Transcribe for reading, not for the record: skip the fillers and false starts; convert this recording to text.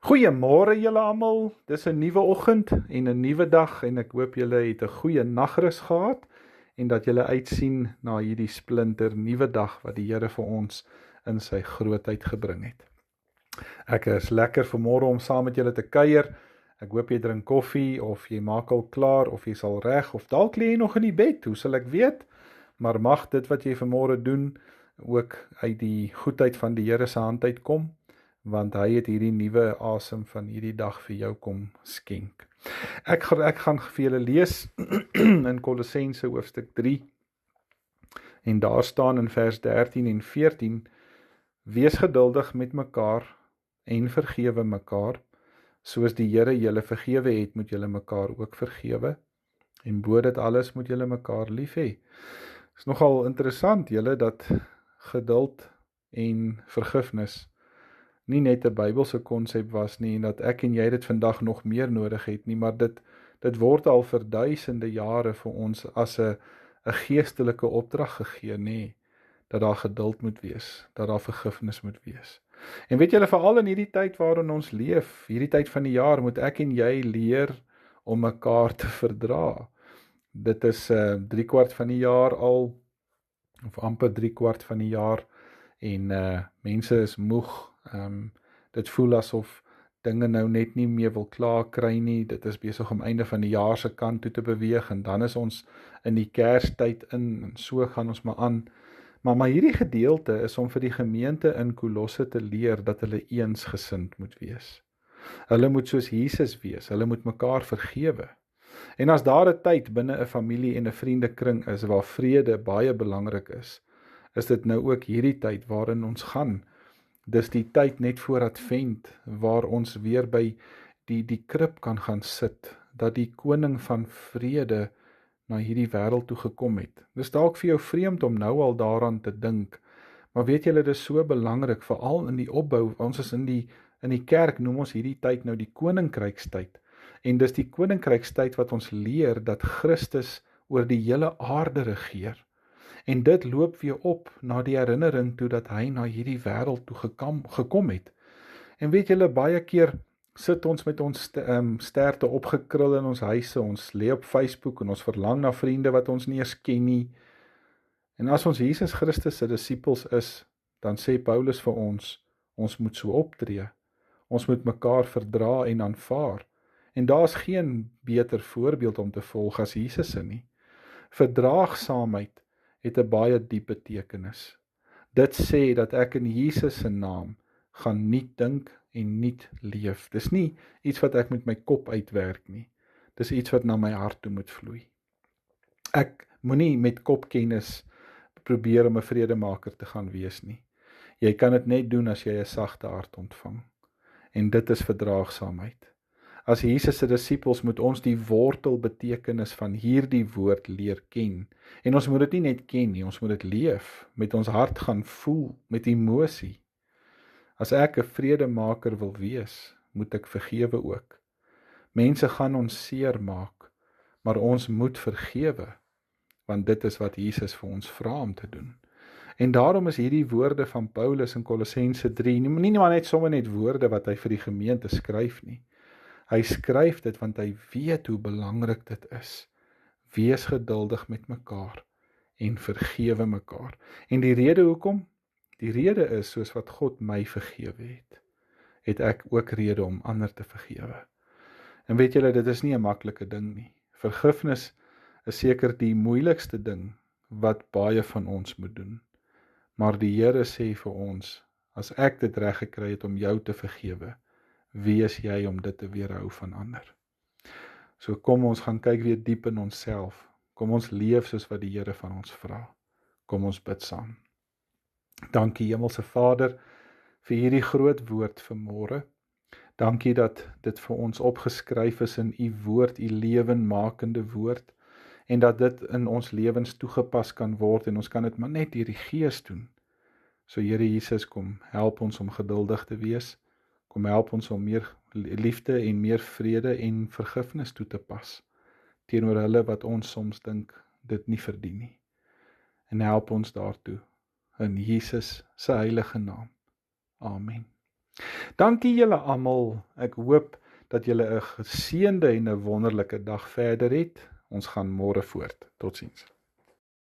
Goeiemôre julle almal, dis 'n nuwe oggend en 'n nuwe dag en ek hoop julle het 'n goeie nagrus gehad en dat julle uitsien na hierdie splinter nuwe dag wat die Here vir ons in sy grootheid gebring het. Ek is lekker vanmôre om saam met julle te kuier. Ek hoop jy drink koffie of jy maak al klaar of jy's al reg of dalk lê jy nog in die bed, hoe sal ek weet? Maar mag dit wat jy vanmôre doen ook uit die goedheid van die Here se hand uitkom, want hy het hierdie nuwe asem van hierdie dag vir jou kom skenk. Ek gaan vir julle lees in Kolossense hoofstuk 3 en daar staan in vers 13 en 14: Wees geduldig met mekaar en vergewe mekaar, soos die Here julle vergewe het, moet julle mekaar ook vergewe, en bo dit alles moet julle mekaar lief hê. Is nogal interessant julle dat geduld en vergifnis nie net 'n Bybelse konsep was nie, en dat ek en jy dit vandag nog meer nodig het nie, maar dit word al vir duisende jare vir ons as 'n geestelike opdrag gegee, nê, dat daar geduld moet wees, dat daar vergifnis moet wees. En weet julle, veral in hierdie tyd waarin ons leef, hierdie tyd van die jaar, moet ek en jy leer om mekaar te verdra. Dit is 3/4 van die jaar al, of amper 3/4 van die jaar, en mense is moeg. Dit voel asof dinge nou net nie meer wil klaar kry nie. Dit is besig om einde van die jaar se kant toe te beweeg, en dan is ons in die Kerstyd in, en so gaan ons maar aan. Maar hierdie gedeelte is om vir die gemeente in Kolosse te leer dat hulle eensgesind moet wees. Hulle moet soos Jesus wees, hulle moet mekaar vergewe. En as daar 'n tyd binne 'n familie en 'n vriendekring is waar vrede baie belangrik is dit nou ook hierdie tyd waarin ons gaan. Dis die tyd net voor Advent, waar ons weer by die krib kan gaan sit, dat die koning van vrede na hierdie wêreld toe gekom het. Dis dalk vir jou vreemd om nou al daaraan te dink, maar weet julle, dit is so belangrik, veral in die opbou. Ons is in die kerk, noem ons hierdie tyd nou die koninkrykstyd, en dis die koninkrykstyd wat ons leer dat Christus oor die hele aarde regeer. En dit loop weer op na die herinnering toe dat hy na hierdie wêreld toe gekom het. En weet julle, baie keer sit ons met ons sterte opgekrul in ons huise, ons lê op Facebook en ons verlang na vriende wat ons nie eens ken nie. En as ons Jesus Christus se disippels is, dan sê Paulus vir ons moet so optree. Ons moet mekaar verdra en aanvaar. En daar's geen beter voorbeeld om te volg as Jesus se nie. Verdraagsaamheid het 'n baie diep betekenis. Dit sê dat ek in Jesus se naam gaan nie dink en nie leef. Dis nie iets wat ek met my kop uitwerk nie. Dis iets wat na my hart toe moet vloei. Ek moenie met kopkennis probeer om 'n vredemaker te gaan wees nie. Jy kan dit net doen as jy 'n sagte hart ontvang. En dit is verdraagsaamheid. As Jesus se disippels moet ons die wortelbetekenis van hierdie woord leer ken. En ons moet dit nie net ken nie, ons moet dit leef, met ons hart gaan voel, met emosie. As ek 'n vredemaker wil wees, moet ek vergewe ook. Mense gaan ons seer maak, maar ons moet vergewe, want dit is wat Jesus vir ons vra om te doen. En daarom is hierdie woorde van Paulus in Kolossense 3, nie maar net sommer net woorde wat hy vir die gemeente skryf nie. Hy skryf dit want hy weet hoe belangrik dit is. Wees geduldig met mekaar en vergewe mekaar. En die rede hoekom? Die rede is, soos wat God my vergewe het ek ook rede om ander te vergewe. En weet julle, dit is nie 'n maklike ding nie. Vergifnis is seker die moeilikste ding wat baie van ons moet doen. Maar die Here sê vir ons, as ek dit reg gekry het om jou te vergewe, wie is jy om dit te weerhou van ander? So kom ons gaan kyk weer diep in onsself. Kom ons leef soos wat die Here van ons vra. Kom ons bid saam. Dankie Hemelse Vader vir hierdie groot woord vanmôre. Dankie dat dit vir ons opgeskryf is in U woord, U lewenmakende woord, en dat dit in ons lewens toegepas kan word, en ons kan dit maar net deur die Gees doen. So Here Jesus, kom help ons om geduldig te wees. Kom help ons om meer liefde en meer vrede en vergifnis toe te pas teenoor hulle wat ons soms dink dit nie verdien nie. En help ons daartoe in Jesus se heilige naam. Amen. Dankie julle almal. Ek hoop dat julle 'n geseënde en 'n wonderlike dag verder het. Ons gaan môre voort. Totsiens.